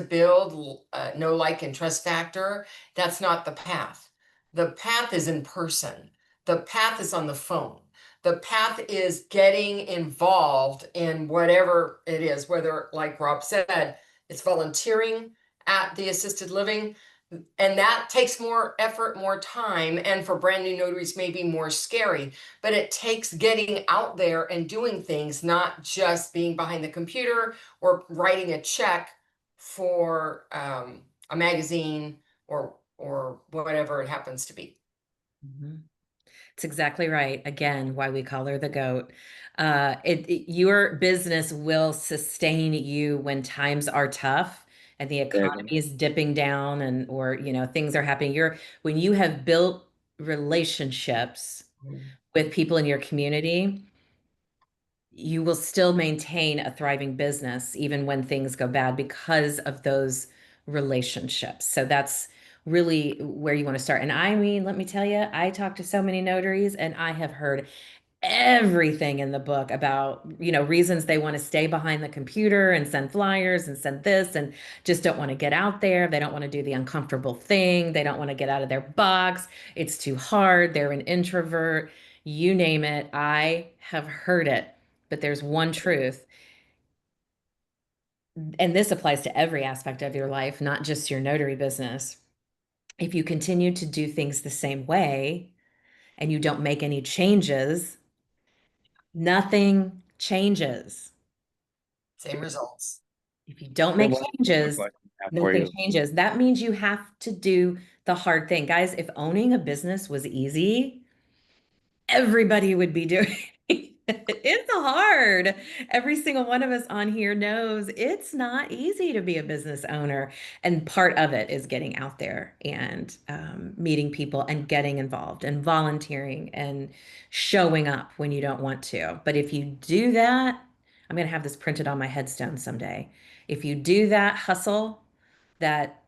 build know, like, and trust factor, that's not the path. The path is in person. The path is on the phone. The path is getting involved in whatever it is, whether, like Rob said, it's volunteering at the assisted living, and that takes more effort, more time, and for brand new notaries, maybe more scary. But it takes getting out there and doing things, not just being behind the computer or writing a check for a magazine or whatever it happens to be. Mhm. It's exactly right. Again, why we call her the goat. Your business will sustain you when times are tough and the economy is dipping down and or things are happening. When you have built relationships with people in your community, you will still maintain a thriving business even when things go bad because of those relationships. So that's really where you want to start. And I mean, let me tell you, I talk to so many notaries and I have heard everything in the book about, reasons they want to stay behind the computer and send flyers and send this and just don't want to get out there. They don't want to do the uncomfortable thing. They don't want to get out of their box. It's too hard. They're an introvert. You name it. I have heard it. But there's one truth, and this applies to every aspect of your life, not just your notary business. If you continue to do things the same way and you don't make any changes, nothing changes. Same results. If you don't So make what changes, question I have for nothing you? changes. That means you have to do the hard thing. Guys, if owning a business was easy, everybody would be doing it. It's hard. Every single one of us on here knows it's not easy to be a business owner. And part of it is getting out there and meeting people and getting involved and volunteering and showing up when you don't want to. But if you do that, I'm going to have this printed on my headstone someday. If you do that hustle, that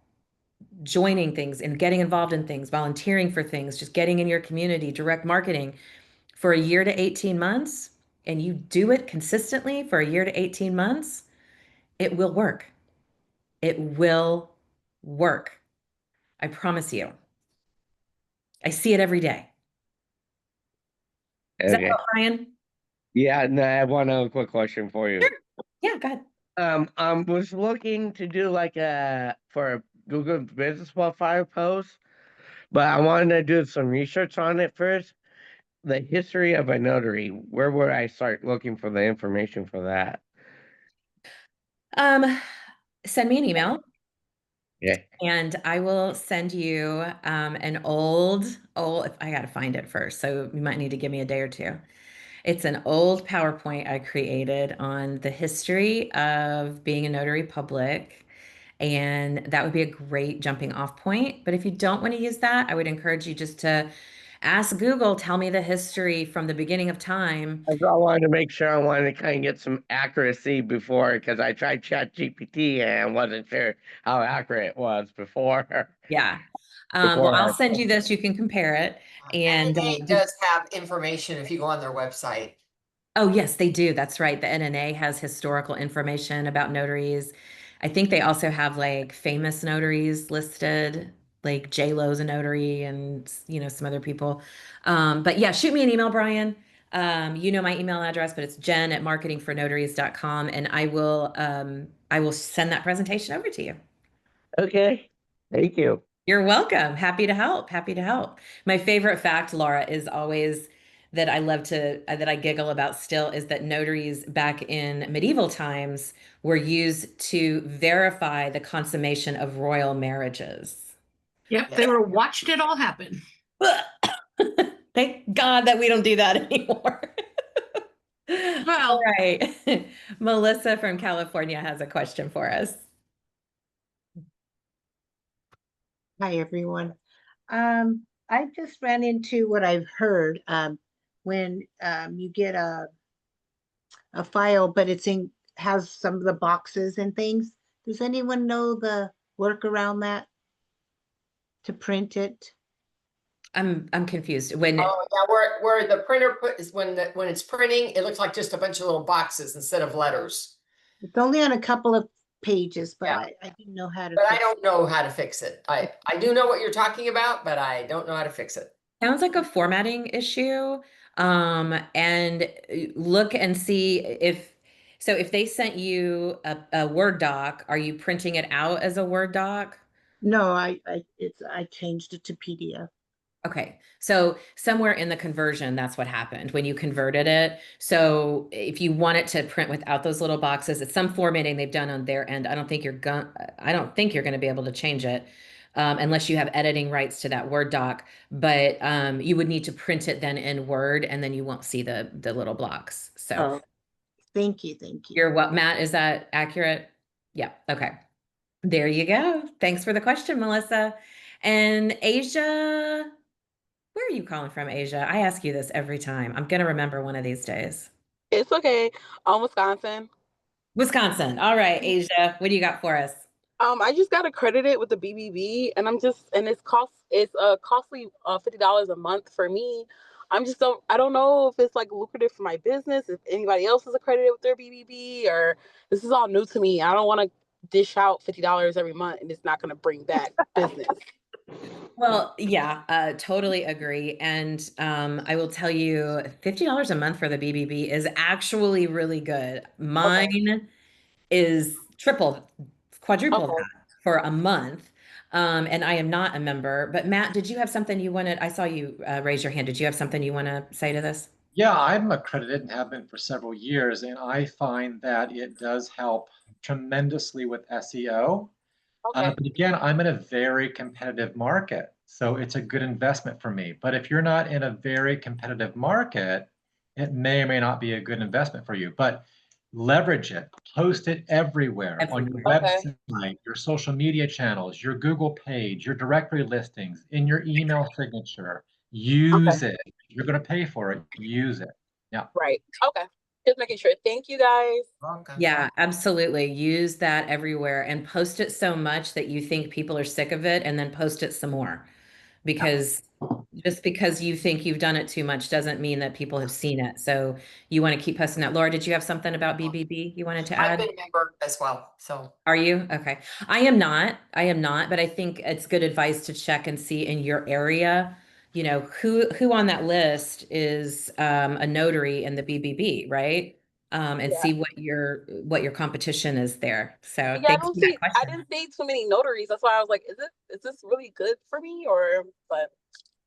joining things and getting involved in things, volunteering for things, just getting in your community, direct marketing, for a year to 18 months, and you do it consistently for a year to 18 months, it will work. It will work. I promise you. I see it every day. Does that help, Okay. Brian? Yeah, no, I have one other quick question for Sure. you. Yeah, go ahead. I was looking to do like for a Google Business Profile post, but I wanted to do some research on it first. The history of a notary. Where would I start looking for the information for that? Um, Send me an email Yeah. and I will send you an old, I gotta find it first, so you might need to give me a day or two. It's an old PowerPoint I created on the history of being a notary public. And that would be a great jumping off point. But if you don't want to use that, I would encourage you just to ask Google, tell me the history from the beginning of time. I wanted to make sure I wanted to kind of get some accuracy before because I tried Chat GPT and wasn't sure how accurate it was before. Yeah. Well, Before I'll I send you this. You can compare it. And NNA does have information if you go on their website. oh, yes, they do. That's right. The NNA has historical information about notaries. I think they also have like famous notaries listed, like J-Lo's a notary and some other people. But yeah, shoot me an email, Brian. You know my email address, but it's jen@marketingfornotaries.com, and I will send that presentation over to you. Okay. Thank you. You're welcome. Happy to help. Happy to help. My favorite fact, Laura, is always that I giggle about still is that notaries back in medieval times were used to verify the consummation of royal marriages. Yep, they were watching it all happen. Thank God that we don't do that anymore. All Well, right. Melissa from California has a question for us. Hi, everyone. I just ran into what I've heard when you get a file, but has some of the boxes and things. Does anyone know the work around that to print it? I'm confused. When Oh, yeah, where the printer put is when it's printing, it looks like just a bunch of little boxes instead of letters. It's only on a couple of pages, but Yeah. I didn't know how to But I fix it. don't know how to fix it. I do know what you're talking about, but I don't know how to fix it. sounds like a formatting issue. And look and see if so if they sent you a Word doc, are you printing it out as a Word doc? No, I changed it to PDF. Okay, so somewhere in the conversion, that's what happened when you converted it. So if you want it to print without those little boxes, it's some formatting they've done on their end. I don't think you're going to be able to change it unless you have editing rights to that Word doc. But you would need to print it then in Word, and then you won't see the little blocks. So Oh, thank you, thank you. you're what, Matt? Is that accurate? Yeah. Okay. There you go. Thanks for the question, Melissa. And Asia. Where are you calling from, Asia? I ask you this every time. I'm gonna remember one of these days. It's okay. Wisconsin. Wisconsin. All right, Asia, what do you got for us? I just got accredited with the BBB, and it's costly $50 a month for me. I don't know if it's like lucrative for my business, if anybody else is accredited with their BBB, or this is all new to me. I don't want to dish out $50 every month, and it's not going to bring back business. Well, yeah, totally agree. And I will tell you, $50 a month for the BBB is actually really good. Okay. Mine is triple, quadruple Okay. that for a month. And I am not a member. But Matt, did you have something you wanted? I saw you raise your hand. Did you have something you want to say to this? Yeah, I'm accredited and have been for several years, and I find that it does help tremendously with SEO. Okay. But again, I'm in a very competitive market, so it's a good investment for me. But if you're not in a very competitive market, it may or may not be a good investment for you. But leverage it, post it everywhere on your Everywhere. Okay. website, your social media channels, your Google page, your directory listings, in your email signature. Okay. Use it. If you're going to pay for it, use it. Yeah. Right. Okay. Just making sure. Thank you guys. Okay. Yeah, absolutely. Use that everywhere and post it so much that you think people are sick of it and then post it some more. Because just because you think you've done it too much doesn't mean that people have seen it. So you want to keep posting that. Laura, did you have something about BBB you wanted to I've add? been a member as well, so. Are you? Okay. I am not. I am not, but I think it's good advice to check and see in your area, who on that list is a notary in the BBB, right? And Yeah. see what your competition is there. So Yeah, thanks for that I question. didn't see too many notaries. That's why I was like, is this really good for me? But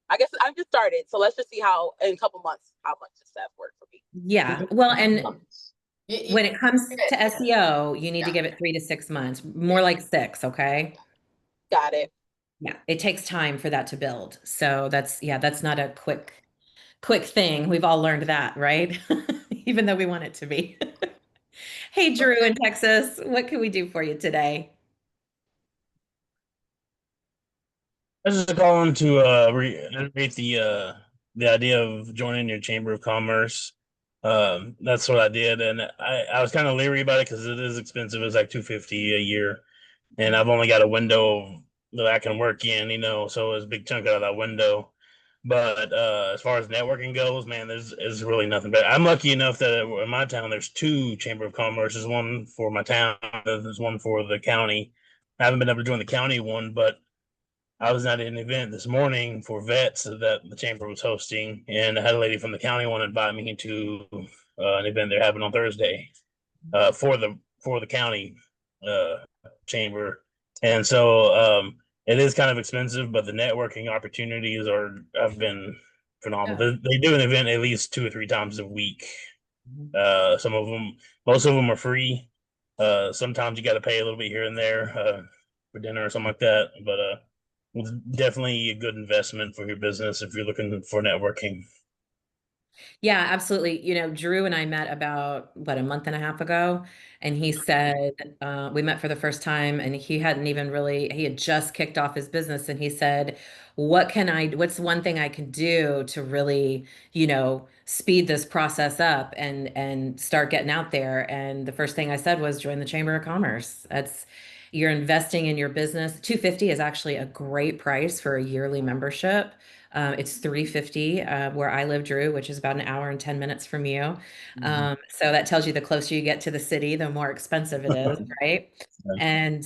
I guess I've just started. So let's just see how in a couple months how much does that work for me. Yeah. Well, and You when it comes give it. to SEO, you need to Yeah. give it 3 to 6 months, more like 6, okay? Got it. Yeah, it takes time for that to build. So that's not a quick thing. We've all learned that, right? Even though we want it to be. Hey, Drew in Texas, what can we do for you today? I was just calling to reiterate the idea of joining your chamber of commerce. That's what I did, and I was kind of leery about it because it is expensive. It's like $250 a year, and I've only got a window that I can work in, so it's a big chunk out of that window. But as far as networking goes, man, there's really nothing. But I'm lucky enough that in my town there's two chamber of commerce. There's one for my town. There's one for the county. I haven't been able to join the county one, but I was at an event this morning for vets that the chamber was hosting, and I had a lady from the county want to invite me to an event they're having on Thursday for the county uh, chamber, and so it is kind of expensive, but the networking opportunities have been phenomenal. Yeah. They do an event at least 2 or 3 times a week. Some of them, most of them are free. Sometimes you got to pay a little bit here and there for dinner or something like that, but it's definitely a good investment for your business if you're looking for networking. Yeah, absolutely. Drew and I met about a month and a half ago, and he said we met for the first time, and he had just kicked off his business, and he said, what's one thing I can do to really, speed this process up and start getting out there? And the first thing I said was join the Chamber of Commerce. You're investing in your business. 250 is actually a great price for a yearly membership. It's 350 where I live, Drew, which is about an hour and 10 minutes from you. So that tells you the closer you get to the city, the more expensive it is, right? And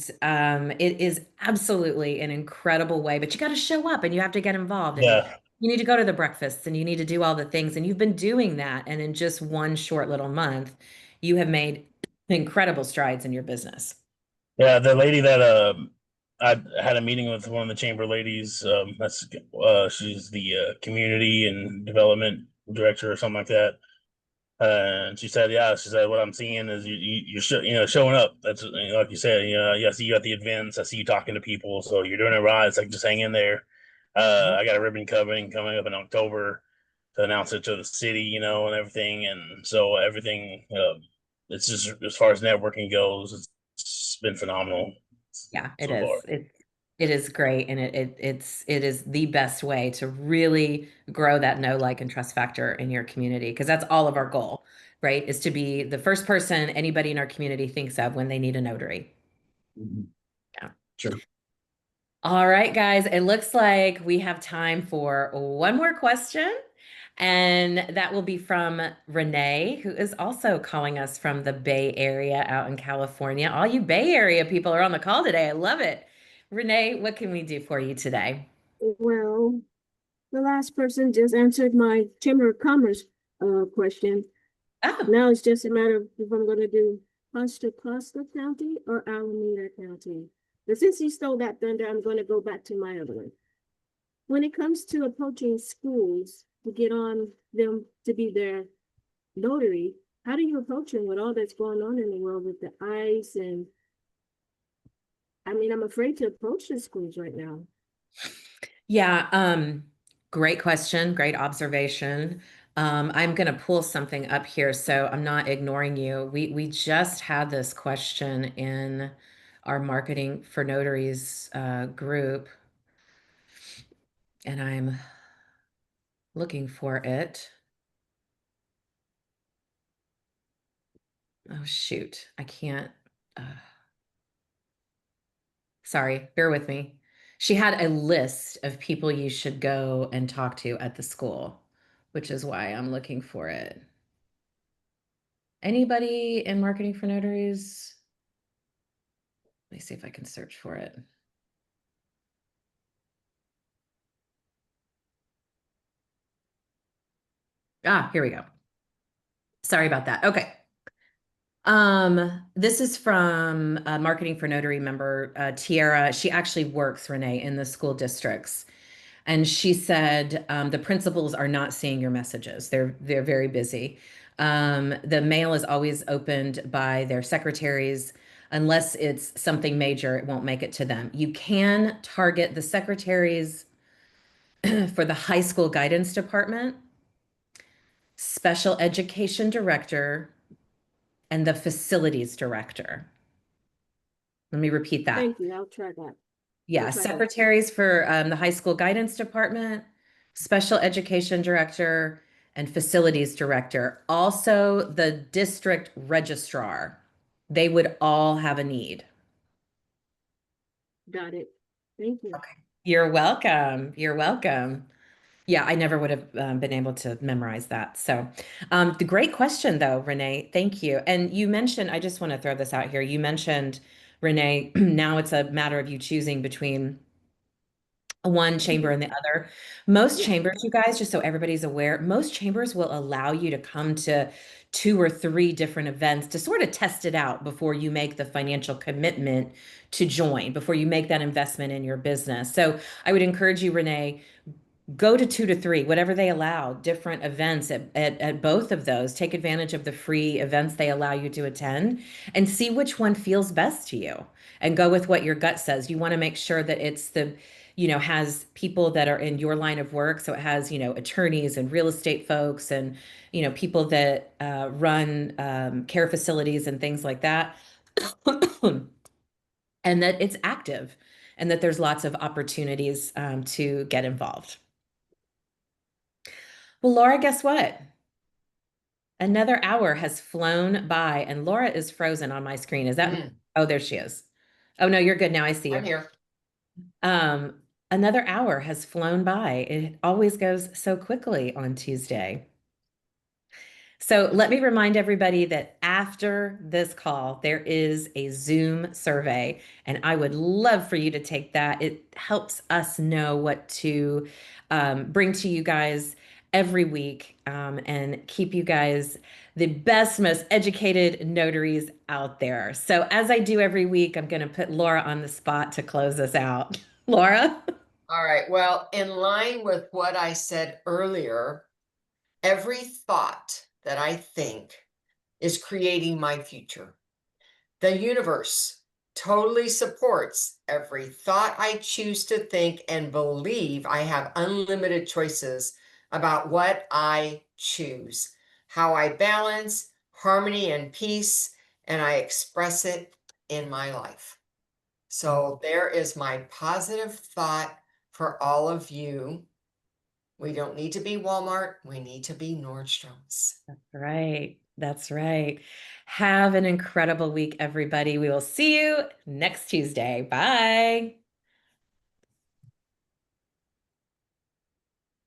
it is absolutely an incredible way, but you got to show up and you have to get involved and Yeah. you need to go to the breakfasts and you need to do all the things. And you've been doing that. And in just one short little month, you have made incredible strides in your business. Yeah, the lady that I had a meeting with, one of the chamber ladies. That's she's the community and development director or something like that. And she said, yeah, she said, what I'm seeing is you're showing up. That's like you said, I see you at the events. I see you talking to people. So you're doing it right. It's like, just hang in there. I got a ribbon cutting coming up in October to announce it to the city, and everything. And so everything, it's just as far as networking goes, it's been phenomenal. Yeah, it So is. far. It is great, and it is the best way to really grow that know, like, and trust factor in your community, because that's all of our goal, right? Is to be the first person anybody in our community thinks of when they need a notary. Yeah. Sure. All right, guys, it looks like we have time for one more question. And that will be from Renee, who is also calling us from the Bay Area out in California. All you Bay Area people are on the call today. I love it. Renee, what can we do for you today? Well, the last person just answered my Chamber of Commerce question. Oh, Now it's just a matter of if I'm going to do Contra Costa County or Alameda County. But since he stole that thunder, I'm going to go back to my other one. When it comes to approaching schools to get on them to be their notary, how do you approach them with all that's going on in the world with the ICE? And I mean, I'm afraid to approach the schools right now. yeah. Great question. Great observation. I'm going to pull something up here, so I'm not ignoring you. We just had this question in our marketing for notaries group, and I'm looking for it. Oh, shoot. I can't. Sorry, bear with me. She had a list of people you should go and talk to at the school, which is why I'm looking for it. Anybody in marketing for notaries? Let me see if I can search for it. Ah, here we go. Sorry about that. Okay. This is from a marketing for notary member, Tiara. She actually works, Renee, in the school districts. And she said the principals are not seeing your messages. They're very busy. The mail is always opened by their secretaries. Unless it's something major, it won't make it to them. You can target the secretaries for the high school guidance department, special education director, and the facilities director. Let me repeat that. Thank you. I'll try that. Yeah, secretaries for the high school guidance department, special education director, and facilities director. Also, the district registrar. They would all have a need. Got it. Thank you. Okay. You're welcome. You're welcome. Yeah, I never would have been able to memorize that. So, the great question though, Renee. Thank you. And you mentioned, I just want to throw this out here. You mentioned, Renee, now it's a matter of you choosing between one chamber and the other. Most chambers, you guys, just so everybody's aware, most chambers will allow you to come to 2 or 3 different events to sort of test it out before you make the financial commitment to join, before you make that investment in your business. So I would encourage you, Renee, go to 2 to 3, whatever they allow, different events at both of those. Take advantage of the free events they allow you to attend and see which one feels best to you and go with what your gut says. You want to make sure that it's has people that are in your line of work. So it has, attorneys and real estate folks and, people that run care facilities and things like that. And that it's active and that there's lots of opportunities to get involved. Well, Laura, guess what? Another hour has flown by and Laura is frozen on my screen. Is that? Oh, there she is. Oh, no, you're good now. I see you. I'm here. another hour has flown by. It always goes so quickly on Tuesday. So let me remind everybody that after this call, there is a Zoom survey, and I would love for you to take that. It helps us know what to bring to you guys every week and keep you guys the best, most educated notaries out there. So as I do every week, I'm going to put Laura on the spot to close us out. Laura? All right. Well, in line with what I said earlier, every thought that I think is creating my future. The universe totally supports every thought I choose to think and believe. I have unlimited choices about what I choose, how I balance harmony and peace, and I express it in my life. So there is my positive thought for all of you. We don't need to be Walmart. We need to be Nordstrom's. That's right. That's right. Have an incredible week, everybody. We will see you next Tuesday. Bye.